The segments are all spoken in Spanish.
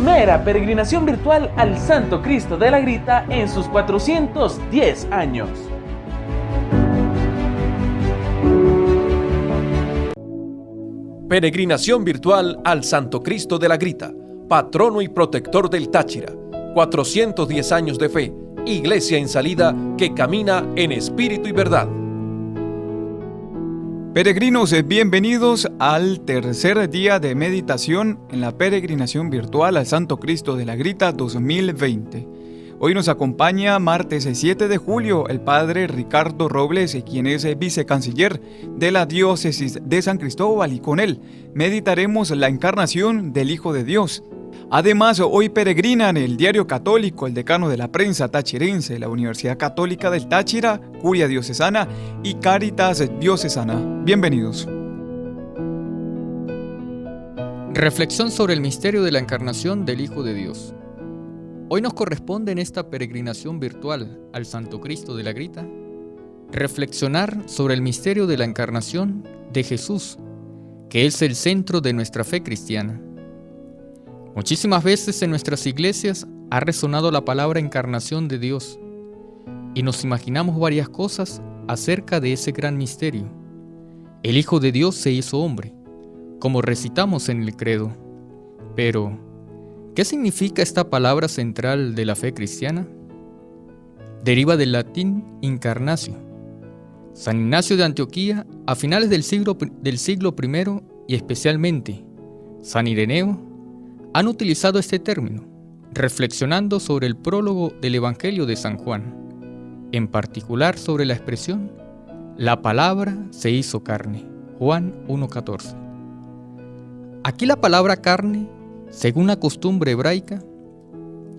primera peregrinación virtual al Santo Cristo de la Grita en sus 410 años. Peregrinación virtual al Santo Cristo de la Grita, patrono y protector del Táchira. 410 años de fe, iglesia en salida que camina en espíritu y verdad. Peregrinos, bienvenidos al tercer día de meditación en la peregrinación virtual al Santo Cristo de la Grita 2020. Hoy nos acompaña martes 7 de julio el padre Ricardo Robles, quien es vicecanciller de la diócesis de San Cristóbal, y con él meditaremos la encarnación del Hijo de Dios. Además, hoy peregrinan el Diario Católico, el Decano de la Prensa Tachirense, la Universidad Católica del Táchira, Curia Diocesana y Cáritas Diocesana. Bienvenidos. Reflexión sobre el misterio de la encarnación del Hijo de Dios. Hoy nos corresponde en esta peregrinación virtual al Santo Cristo de la Grita reflexionar sobre el misterio de la encarnación de Jesús, que es el centro de nuestra fe cristiana. Muchísimas veces en nuestras iglesias ha resonado la palabra encarnación de Dios y nos imaginamos varias cosas acerca de ese gran misterio. El Hijo de Dios se hizo hombre, como recitamos en el credo. Pero, ¿qué significa esta palabra central de la fe cristiana? Deriva del latín incarnatio. San Ignacio de Antioquía, a finales del siglo I y especialmente San Ireneo, han utilizado este término, reflexionando sobre el prólogo del Evangelio de San Juan, en particular sobre la expresión «La palabra se hizo carne», Juan 1:14. Aquí la palabra carne, según la costumbre hebraica,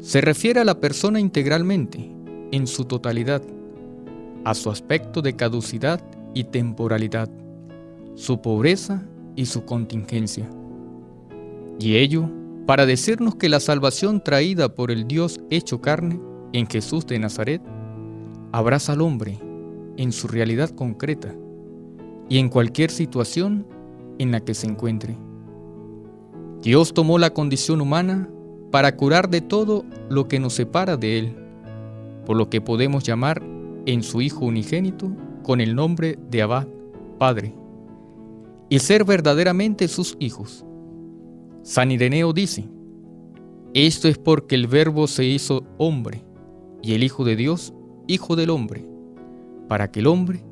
se refiere a la persona integralmente, en su totalidad, a su aspecto de caducidad y temporalidad, su pobreza y su contingencia. Y ello para decirnos que la salvación traída por el Dios hecho carne en Jesús de Nazaret abraza al hombre en su realidad concreta y en cualquier situación en la que se encuentre. Dios tomó la condición humana para curar de todo lo que nos separa de Él, por lo que podemos llamar en su Hijo unigénito con el nombre de Abba, Padre, y ser verdaderamente sus hijos. San Ireneo dice: esto es porque el Verbo se hizo hombre y el Hijo de Dios, Hijo del hombre, para que el hombre,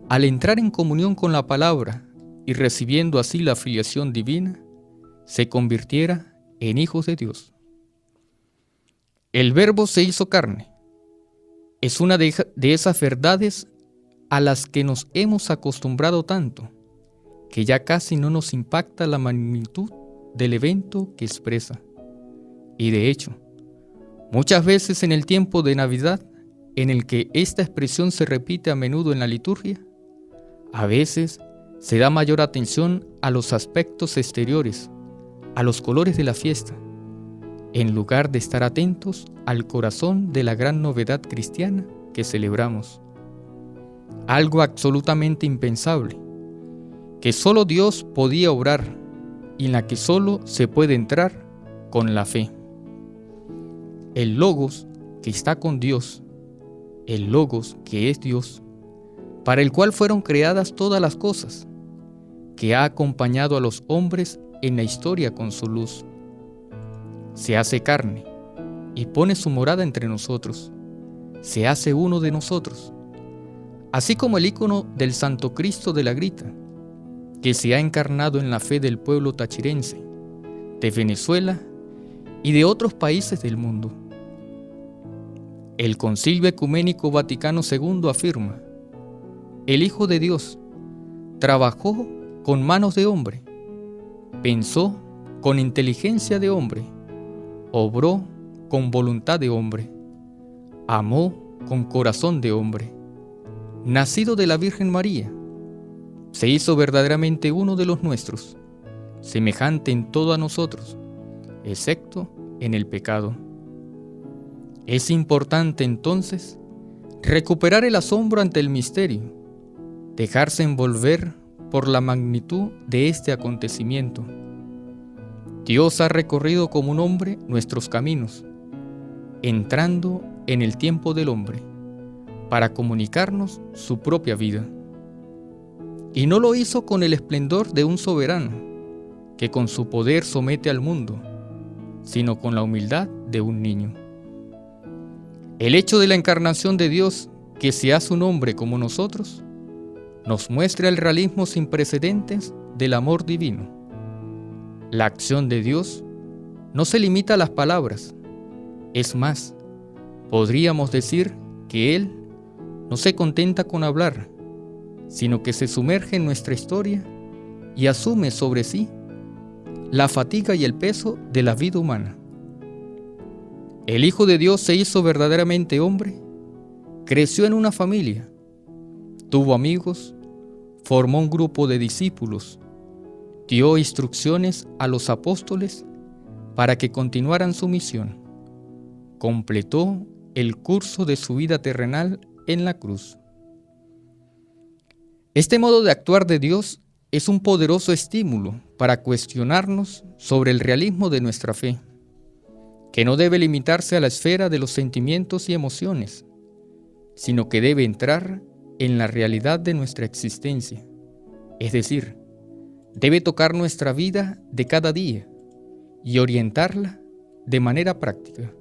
al entrar en comunión con la palabra y recibiendo así la filiación divina, se convirtiera en hijos de Dios. El Verbo se hizo carne. Es una de esas verdades a las que nos hemos acostumbrado tanto, que ya casi no nos impacta la magnitud del evento que expresa. Y de hecho, muchas veces en el tiempo de Navidad, en el que esta expresión se repite a menudo en la liturgia, a veces se da mayor atención a los aspectos exteriores, a los colores de la fiesta, en lugar de estar atentos al corazón de la gran novedad cristiana que celebramos. Algo absolutamente impensable, que solo Dios podía obrar y en la que solo se puede entrar con la fe. El Logos que está con Dios, el Logos que es Dios, para el cual fueron creadas todas las cosas, que ha acompañado a los hombres en la historia con su luz. Se hace carne y pone su morada entre nosotros, se hace uno de nosotros, así como el ícono del Santo Cristo de la Grita, que se ha encarnado en la fe del pueblo tachirense, de Venezuela y de otros países del mundo. El Concilio Ecuménico Vaticano II afirma: el Hijo de Dios trabajó con manos de hombre, pensó con inteligencia de hombre, obró con voluntad de hombre, amó con corazón de hombre, nacido de la Virgen María, se hizo verdaderamente uno de los nuestros, semejante en todo a nosotros, excepto en el pecado. Es importante entonces recuperar el asombro ante el misterio, dejarse envolver por la magnitud de este acontecimiento. Dios ha recorrido como un hombre nuestros caminos, entrando en el tiempo del hombre, para comunicarnos su propia vida. Y no lo hizo con el esplendor de un soberano, que con su poder somete al mundo, sino con la humildad de un niño. El hecho de la encarnación de Dios, que se hace un hombre como nosotros, nos muestra el realismo sin precedentes del amor divino. La acción de Dios no se limita a las palabras. Es más, podríamos decir que Él no se contenta con hablar, sino que se sumerge en nuestra historia y asume sobre sí la fatiga y el peso de la vida humana. El Hijo de Dios se hizo verdaderamente hombre, creció en una familia, tuvo amigos, formó un grupo de discípulos, dio instrucciones a los apóstoles para que continuaran su misión, completó el curso de su vida terrenal en la cruz. Este modo de actuar de Dios es un poderoso estímulo para cuestionarnos sobre el realismo de nuestra fe, que no debe limitarse a la esfera de los sentimientos y emociones, sino que debe entrar en la realidad de nuestra existencia, es decir, debe tocar nuestra vida de cada día y orientarla de manera práctica.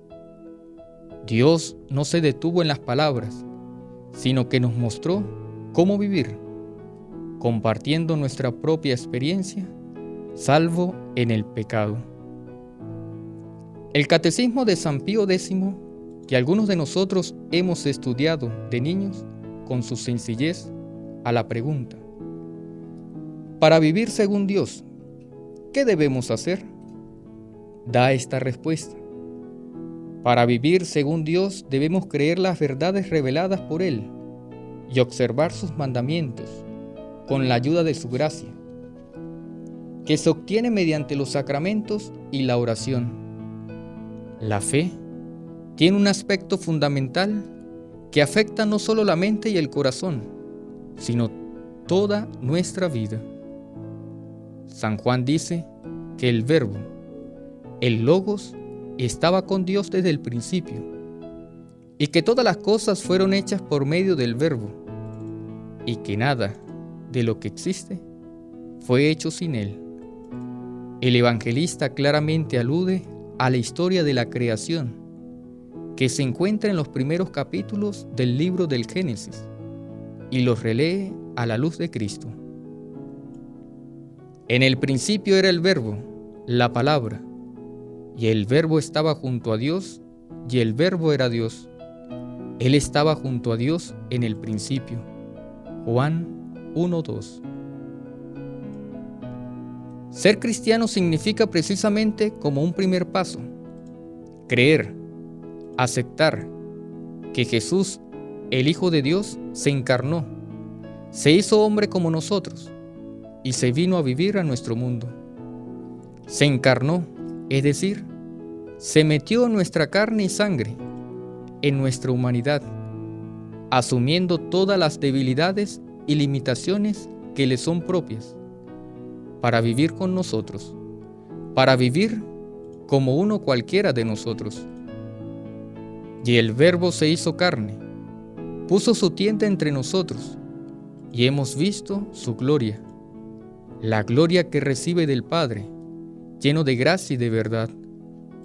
Dios no se detuvo en las palabras, sino que nos mostró cómo vivir, compartiendo nuestra propia experiencia, salvo en el pecado. El Catecismo de San Pío X, que algunos de nosotros hemos estudiado de niños, con su sencillez, a la pregunta: para vivir según Dios, ¿qué debemos hacer?, da esta respuesta: para vivir según Dios debemos creer las verdades reveladas por Él y observar sus mandamientos con la ayuda de su gracia, que se obtiene mediante los sacramentos y la oración. La fe tiene un aspecto fundamental que afecta no solo la mente y el corazón, sino toda nuestra vida. San Juan dice que el Verbo, el Logos, estaba con Dios desde el principio, y que todas las cosas fueron hechas por medio del Verbo, y que nada de lo que existe fue hecho sin Él. El evangelista claramente alude a la historia de la creación, que se encuentra en los primeros capítulos del libro del Génesis, y los relee a la luz de Cristo. En el principio era el Verbo, la palabra, y el Verbo estaba junto a Dios, y el Verbo era Dios. Él estaba junto a Dios en el principio. Juan 1:2. Ser cristiano significa precisamente como un primer paso, creer, aceptar que Jesús, el Hijo de Dios, se encarnó, se hizo hombre como nosotros y se vino a vivir a nuestro mundo. Se encarnó, es decir, se metió en nuestra carne y sangre, en nuestra humanidad, asumiendo todas las debilidades y limitaciones que le son propias, para vivir con nosotros, para vivir como uno cualquiera de nosotros. Y el Verbo se hizo carne, puso su tienda entre nosotros, y hemos visto su gloria, la gloria que recibe del Padre, lleno de gracia y de verdad.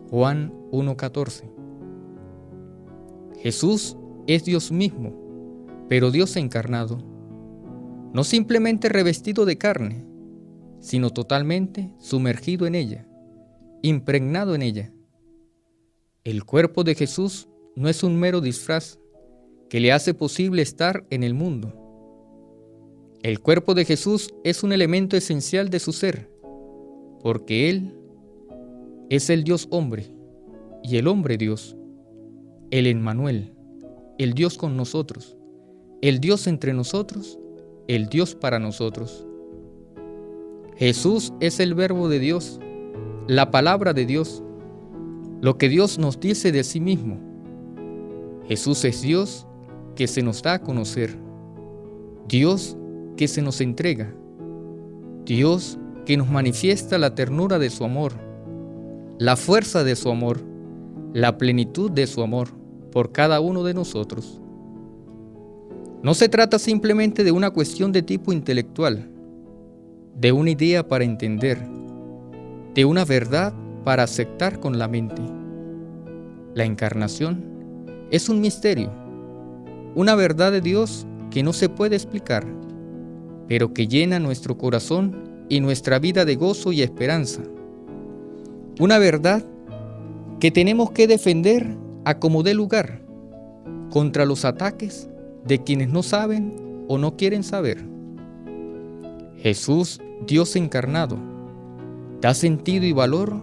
Juan 1:14. Jesús es Dios mismo, pero Dios encarnado, no simplemente revestido de carne, sino totalmente sumergido en ella, impregnado en ella. El cuerpo de Jesús no es un mero disfraz que le hace posible estar en el mundo. El cuerpo de Jesús es un elemento esencial de su ser, porque Él es el Dios hombre y el hombre Dios, el Emmanuel, el Dios con nosotros, el Dios entre nosotros, el Dios para nosotros. Jesús es el Verbo de Dios, la palabra de Dios, lo que Dios nos dice de sí mismo. Jesús es Dios que se nos da a conocer, Dios que se nos entrega, Dios que nos manifiesta la ternura de su amor, la fuerza de su amor, la plenitud de su amor por cada uno de nosotros. No se trata simplemente de una cuestión de tipo intelectual, de una idea para entender, de una verdad para aceptar con la mente. La encarnación es un misterio, una verdad de Dios que no se puede explicar, pero que llena nuestro corazón y nuestra vida de gozo y esperanza. Una verdad que tenemos que defender a como dé lugar, contra los ataques de quienes no saben o no quieren saber. Jesús, Dios encarnado, da sentido y valor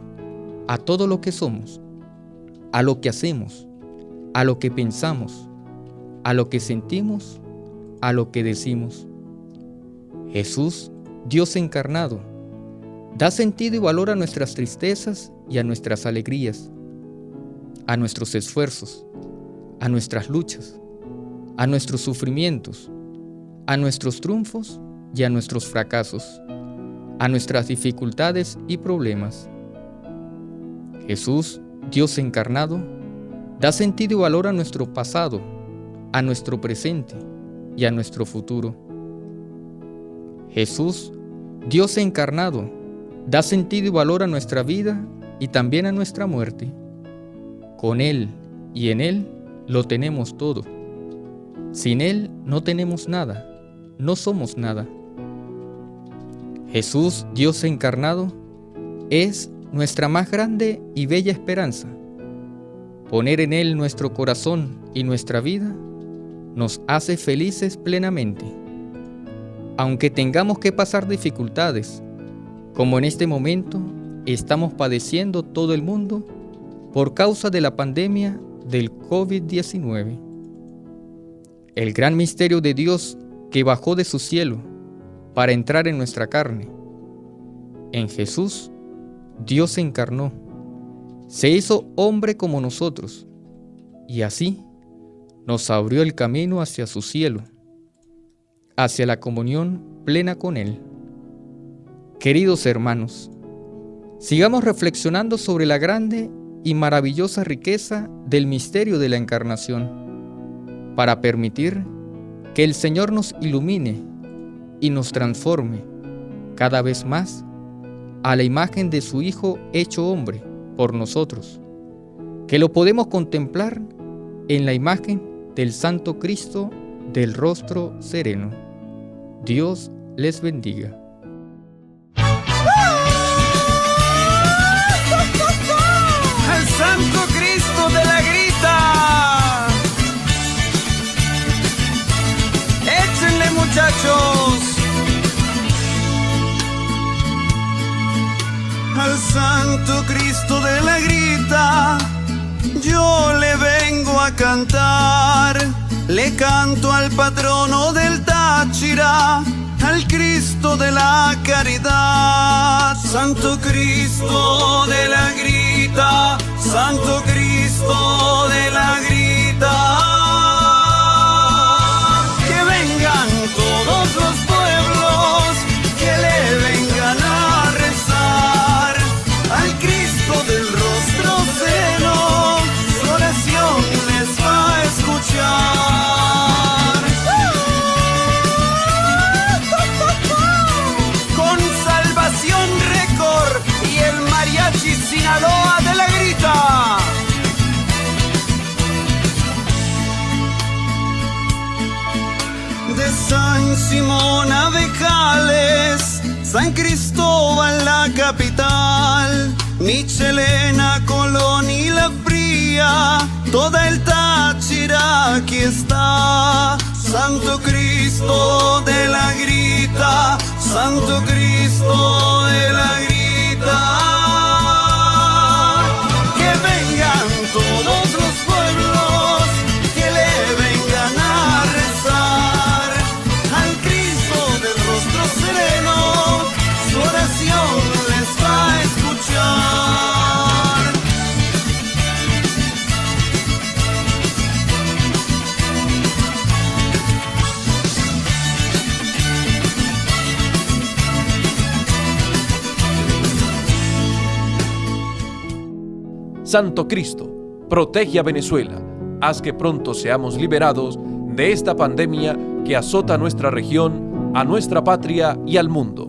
a todo lo que somos, a lo que hacemos, a lo que pensamos, a lo que sentimos, a lo que decimos. Jesús, Dios encarnado, da sentido y valor a nuestras tristezas y a nuestras alegrías, a nuestros esfuerzos, a nuestras luchas, a nuestros sufrimientos, a nuestros triunfos y a nuestros fracasos, a nuestras dificultades y problemas. Jesús, Dios encarnado, da sentido y valor a nuestro pasado, a nuestro presente y a nuestro futuro. Jesús, Dios encarnado, da sentido y valor a nuestra vida y también a nuestra muerte. Con Él y en Él lo tenemos todo. Sin Él no tenemos nada, no somos nada. Jesús, Dios encarnado, es nuestra más grande y bella esperanza. Poner en Él nuestro corazón y nuestra vida nos hace felices plenamente. Aunque tengamos que pasar dificultades, como en este momento estamos padeciendo todo el mundo por causa de la pandemia del COVID-19. El gran misterio de Dios que bajó de su cielo para entrar en nuestra carne. En Jesús, Dios se encarnó, se hizo hombre como nosotros, y así nos abrió el camino hacia su cielo, hacia la comunión plena con Él. Queridos hermanos, sigamos reflexionando sobre la grande y maravillosa riqueza del misterio de la encarnación, para permitir que el Señor nos ilumine y nos transforme cada vez más a la imagen de su Hijo hecho hombre por nosotros, que lo podemos contemplar en la imagen del Santo Cristo del rostro sereno. Dios les bendiga. ¡Al Santo Cristo de la Grita! ¡Échenle, muchachos! Al Santo Cristo de la Grita yo le vengo a cantar. Le canto al patrono del Táchira, al Cristo de la caridad. Santo Cristo de la Grita, Santo Cristo de la Grita. Que vengan todos los pueblos, que le vengan a rezar al Cristo del rostro sereno, su oración les va a escuchar. Con Salvación Record y el Mariachi Sinaloa de la Grita. De San Simón a Becales, San Cristóbal la capital, Michelena, Colón y La Fría, toda el Táchira aquí está. Santo Cristo de la Grita, Santo Cristo de la Grita. Que vengan todos los pueblos, que le vengan a rezar al Cristo del rostro sereno, su oración les va a escuchar. Santo Cristo, protege a Venezuela. Haz que pronto seamos liberados de esta pandemia que azota a nuestra región, a nuestra patria y al mundo.